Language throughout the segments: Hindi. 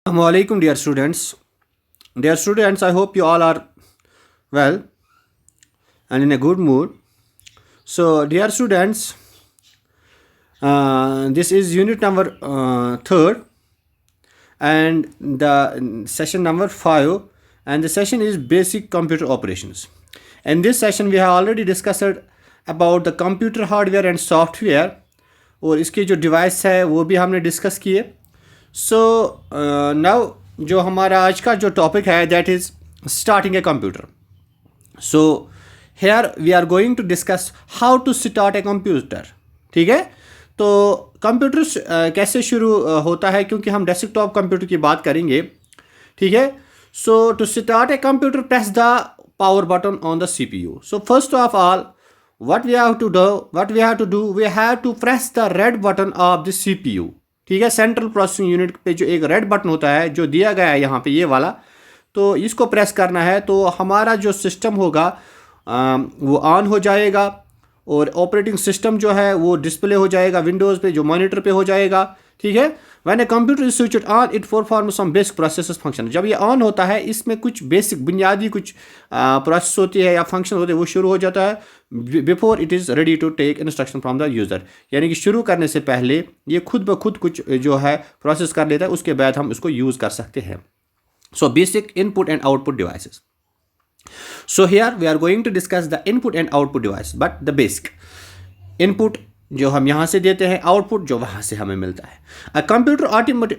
Assalamualaikum, dear students. Dear students, I hope you all are well and in a good mood. So, dear students, this is unit number third and the session number 5, and the session is basic computer operations. In this session, we have already discussed about the computer hardware and software, और इसके जो डिवाइस है वो भी हमने डिस्कस किए. सो नाउ जो हमारा आज का जो टॉपिक है that is starting a computer. So here we are going to discuss how to start a computer. ठीक है, तो कंप्यूटर कैसे शुरू होता है, क्योंकि हम डेस्कटॉप कंप्यूटर की बात करेंगे. ठीक है, so to start a computer press the power button on the CPU. So first of all what we have to do, we have to press the red button of the CPU. ठीक है, सेंट्रल प्रोसेसिंग यूनिट पे जो एक रेड बटन होता है जो दिया गया है यहाँ पे ये वाला, तो इसको प्रेस करना है तो हमारा जो सिस्टम होगा वो ऑन हो जाएगा और ऑपरेटिंग सिस्टम जो है वो डिस्प्ले हो जाएगा विंडोज़ पे, जो मॉनिटर पे हो जाएगा. ठीक है, when a computer is switched on it perform some basic process function. जब ये ऑन होता है इसमें कुछ बेसिक बुनियादी कुछ प्रोसेस होती है या फंक्शन होते हैं, वो शुरू हो जाता है before it is ready to take instruction from the user. यानी कि शुरू करने से पहले ये खुद ब खुद कुछ जो है प्रोसेस कर लेता है, उसके बाद हम उसको यूज़ कर सकते हैं. So basic input and output devices. So here we are going to discuss the input and output device, but the basic input जो हम यहाँ से देते हैं, आउटपुट जो वहाँ से हमें मिलता है. A computer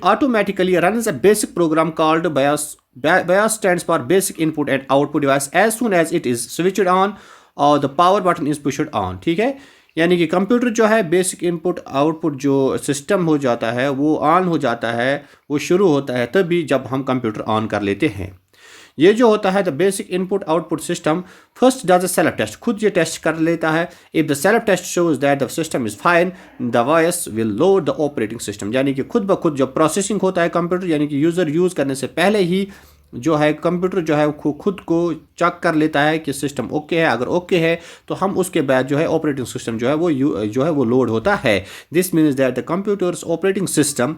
automatically runs a basic program called BIOS. BIOS stands for basic input and output device as soon as it is switched on or the power button is pushed on. ठीक है, यानी कि कंप्यूटर जो है बेसिक इनपुट आउटपुट जो सिस्टम हो जाता है वो ऑन हो जाता है, वो शुरू होता है तभी जब हम कंप्यूटर ऑन कर लेते हैं. ये जो होता है the basic input output system first does a self test, खुद ये टेस्ट कर लेता है. If the self test shows that the system is fine the voice will load the operating system. यानी कि खुद ब खुद जब प्रोसेसिंग होता है कंप्यूटर, यानी कि यूज़र यूज़ करने से पहले ही जो है कंप्यूटर जो है खुद को चेक कर लेता है कि सिस्टम ओके है. अगर ओके है तो हम उसके बाद जो है ऑपरेटिंग सिस्टम जो है वो लोड होता है. This means that the computer's operating system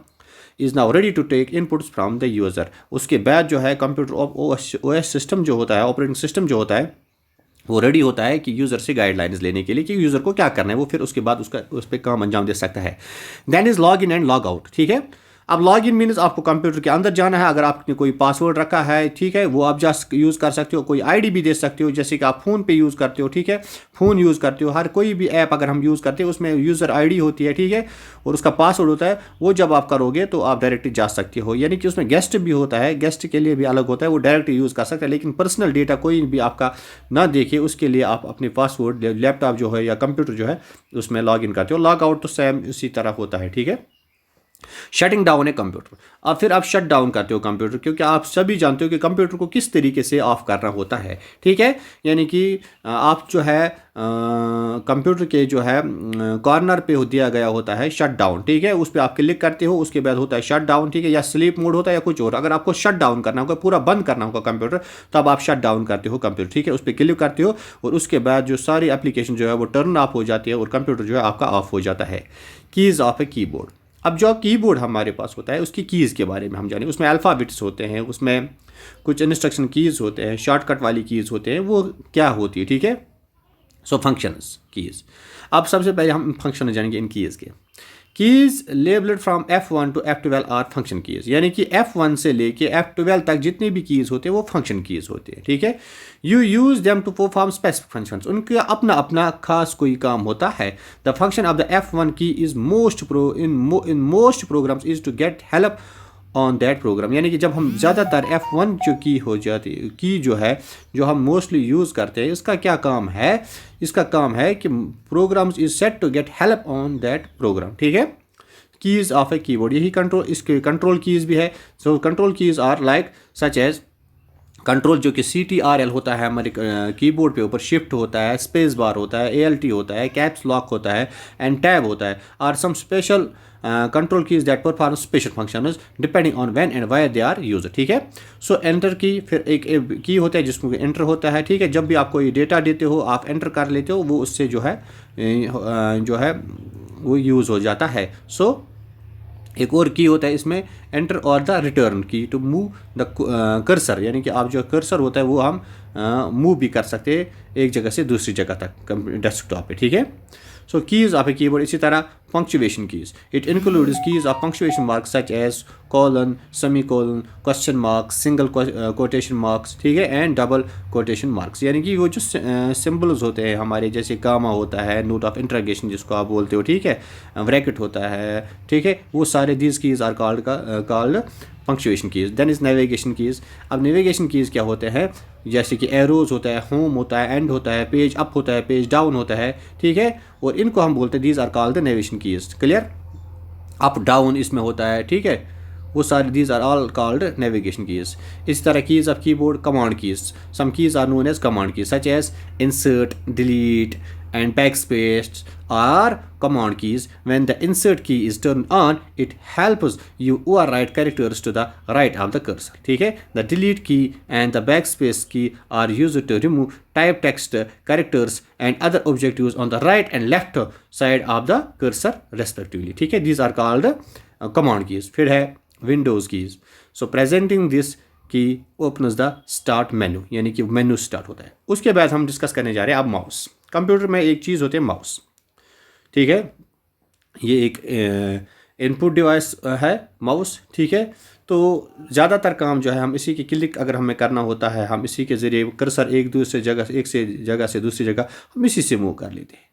is now ready to take inputs from the user. उसके बाद जो है कंप्यूटर OS सिस्टम जो होता है, ऑपरेटिंग सिस्टम जो होता है, वो रेडी होता है कि यूज़र से गाइडलाइंस लेने के लिए कि यूज़र को क्या करना है, वो फिर उसके बाद उस पर काम अंजाम दे सकता है. Then is log in and log out. ठीक है, अब लॉग इन मीन्स आपको कंप्यूटर के अंदर जाना है. अगर आपने कोई पासवर्ड रखा है, ठीक है, वो आप जस्ट यूज़ कर सकते हो. कोई आईडी भी दे सकते हो, जैसे कि आप फ़ोन पे यूज़ करते हो. ठीक है, फ़ोन यूज़ करते हो, हर कोई भी ऐप अगर हम यूज़ करते हैं उसमें यूज़र आईडी होती है. ठीक है, और उसका पासवर्ड होता है. वो जब आप करोगे तो आप डायरेक्टली जा सकते हो. यानी कि उसमें गेस्ट भी होता है, गेस्ट के लिए भी अलग होता है, वो डायरेक्ट यूज़ कर सकते हैं. लेकिन पर्सनल डेटा कोई भी आपका ना देखे उसके लिए आप अपने पासवर्ड लैपटॉप जो है या कंप्यूटर जो है उसमें लॉग इन करते हो. लॉग आउट तो सेम इसी तरह होता है. ठीक है, शटिंग डाउन है कंप्यूटर. अब फिर आप शट डाउन करते हो कंप्यूटर, क्योंकि आप सभी जानते हो कि कंप्यूटर को किस तरीके से ऑफ करना होता है. ठीक है, यानी कि आप जो है कंप्यूटर के जो है कॉर्नर पे दिया गया होता है शट डाउन. ठीक है, उस पर आप क्लिक करते हो, उसके बाद होता है शट डाउन. ठीक है, या स्लीप मोड होता है या कुछ और. अगर आपको शट डाउन करना होगा, पूरा बंद करना होगा कंप्यूटर, तब आप शट डाउन करते हो कंप्यूटर. ठीक है, उस पर क्लिक करते हो और उसके बाद जो सारी एप्लीकेशन जो है वो टर्न ऑफ हो जाती है और कंप्यूटर जो है आपका ऑफ हो जाता है. Keys of a keyboard. अब जो कीबोर्ड हमारे पास होता है उसकी कीज़ के बारे में हम जानें. उसमें अल्फ़ाबेट्स होते हैं, उसमें कुछ इंस्ट्रक्शन कीज़ होते हैं, शॉर्टकट वाली कीज़ होते हैं, वो क्या होती है. ठीक है, सो फंक्शंस कीज़. अब सबसे पहले हम फंक्शन जानेंगे इन कीज़ के. Keys labelled from F1 to F12 are function keys. यानी कि F1 से लेके F12 तक जितने भी कीज़ होते हैं वो फंक्शन कीज़ होते हैं. ठीक है, you use them to perform specific functions. उनका अपना अपना खास कोई काम होता है. The function of the F1 key is in most programs is to get help on that program. यानी कि जब हम ज़्यादातर F1 जो की हो जाती की जो है जो हम मोस्टली यूज़ करते हैं, इसका क्या काम है, इसका काम है कि programs is set to get help on that program. ठीक है, कीज़ ऑफ ए कीबोर्ड, यही कंट्रोल, इसके कंट्रोल कीज़ भी है. So control keys are like such as control जो कि CTRL होता है हमारे कीबोर्ड पे, ऊपर शिफ्ट होता है, स्पेस बार होता है, ALT होता है, कैप्स लॉक होता है एंड टैब होता है. Are some special control keys that perform special functions depending on when and where they are used. ठीक है, सो एंटर की, फिर एक की होता है जिसमें एंटर होता है. ठीक है, जब भी आप कोई डेटा देते हो आप एंटर कर लेते हो, वो उससे जो है वो यूज़ हो जाता है. सो एक और की होता है इसमें, एंटर और द रिटर्न की टू मूव द कर्सर, यानी कि आप जो कर्सर होता है वो हम मूव भी कर सकते हैं एक जगह से दूसरी जगह तक डेस्कटॉप पे, ठीक है। So keys of a keyboard, इसी तरह punctuation keys, it includes keys of punctuation marks such as colon, semicolon, question marks, single quotation marks, ठीक है, एंड डबल कोटेशन मार्क्स, यानी कि वो जो सिंबल्स होते हैं हमारे, जैसे गामा होता है, नोट ऑफ इंटरोगेशन जिसको आप बोलते हो, ठीक है, ब्रैकेट होता है, ठीक है, वो सारे these keys are called punctuation keys. Then is navigation keys. अब नेविगेशन कीज़ क्या होते हैं, जैसे कि एरोज़ होता है, होम होता है, एंड होता है, पेज अप होता है, पेज डाउन होता है, ठीक है, और इनको हम बोलते हैं these are called the navigation keys. Clear, up down इसमें होता है, ठीक है, वो सारे these are all called navigation keys. इस तरह keys of keyboard, command keys, some keys are known as command keys such as insert, delete and backspace are command keys. When the insert key is turned on, it helps you overwrite characters to the right of the cursor, ठीक है। The delete key and the backspace key are used to remove type text, characters and other objectives on the right and left side of the cursor respectively, ठीक है। These are called command keys। फिर है Windows keys। So presenting this key opens the start menu, यानी कि मेनू स्टार्ट होता है। उसके बाद हम डिस्कस करने जा रहे हैं अब माउस। कंप्यूटर में एक चीज़ होती है माउस, ठीक है, ये एक इनपुट डिवाइस है माउस, ठीक है। तो ज़्यादातर काम जो है हम इसी की क्लिक अगर हमें करना होता है, हम इसी के ज़रिए कर्सर एक जगह से दूसरी जगह हम इसी से मूव कर लेते हैं।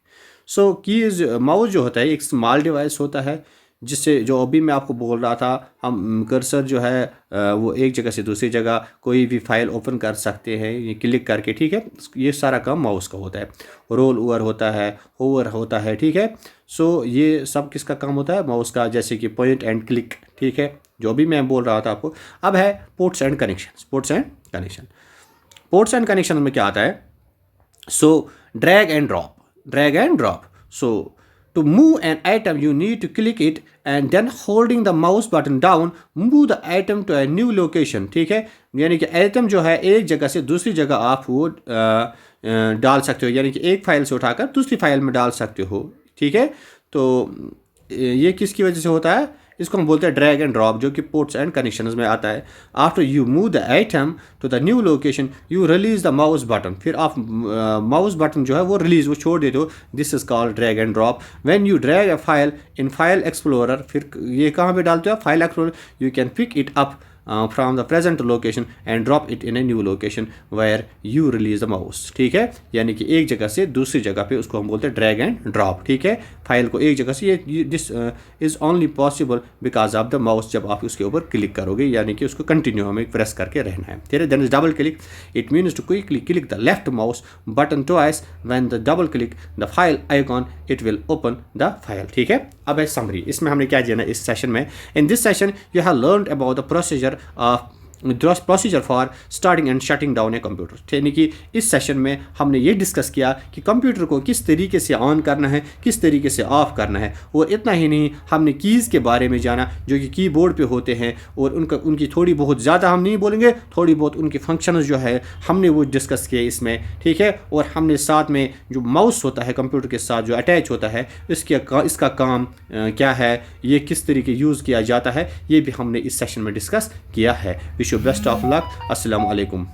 सो कीज़ माउस जो होता है एक स्मॉल डिवाइस होता है, जिससे जो अभी मैं आपको बोल रहा था, हम कर्सर जो है वो एक जगह से दूसरी जगह कोई भी फाइल ओपन कर सकते हैं ये क्लिक करके, ठीक है। ये सारा काम माउस का होता है। रोल ओवर होता है, होवर होता है, ठीक है। सो ये सब किसका काम होता है, माउस का, जैसे कि पॉइंट एंड क्लिक, ठीक है, जो भी मैं बोल रहा था आपको। अब है ports and connection. Ports and connection में क्या आता है, so drag and drop. So to move an item, you need to click it and then holding the mouse button down, move the item to a new location, ठीक है। यानी कि आइटम जो है एक जगह से दूसरी जगह आप वो डाल सकते हो, यानी कि एक फाइल से उठाकर दूसरी फाइल में डाल सकते हो, ठीक है। तो ये किसकी वजह से होता है, इसको हम बोलते हैं ड्रैग एंड ड्रॉप, जो कि पोर्ट्स एंड कनेक्शंस में आता है। After you move the item to the new location, you release the mouse button, फिर आप माउस बटन जो है वो रिलीज, वो छोड़ देते हो। This is called drag and drop. When you drag a file in file explorer, फिर ये कहाँ पे डालते हो, file explorer, you can pick it up from the present location and drop it in a new location where you release the mouse, ठीक है। यानी कि एक जगह से दूसरी जगह पे उसको हम बोलते हैं ड्रैग एंड ड्रॉप, ठीक है। फाइल को एक जगह से, ये this is only possible because of the mouse, जब आप उसके ऊपर क्लिक करोगे, यानी कि उसको कंटिन्यू हमें प्रेस करके रहना है, ठीक है। Then is double click, it means to quickly click the left mouse button twice, when the double click the file icon it will open the file, ठीक है। अब है समरी, इसमें हमने क्या जाना इस सेशन में। In this session you have learned about the procedure for starting and shutting down a computer, यानी कि इस सेशन में हमने ये डिस्कस किया कि कंप्यूटर को किस तरीके से ऑन करना है, किस तरीके से ऑफ करना है। और इतना ही नहीं, हमने कीज़ के बारे में जाना जो कि कीबोर्ड पे होते हैं, और उनकी थोड़ी बहुत, ज़्यादा हम नहीं बोलेंगे, थोड़ी बहुत उनके फंक्शंस जो है हमने वो डिस्कस किए इसमें, ठीक है। और हमने साथ में जो माउस होता है कंप्यूटर के साथ जो अटैच होता है, इसका काम क्या है, ये किस तरीके यूज़ किया जाता है, ये भी हमने इस सेशन में डिस्कस किया है। Wish you best of luck. अस्सलाम वालेकुम।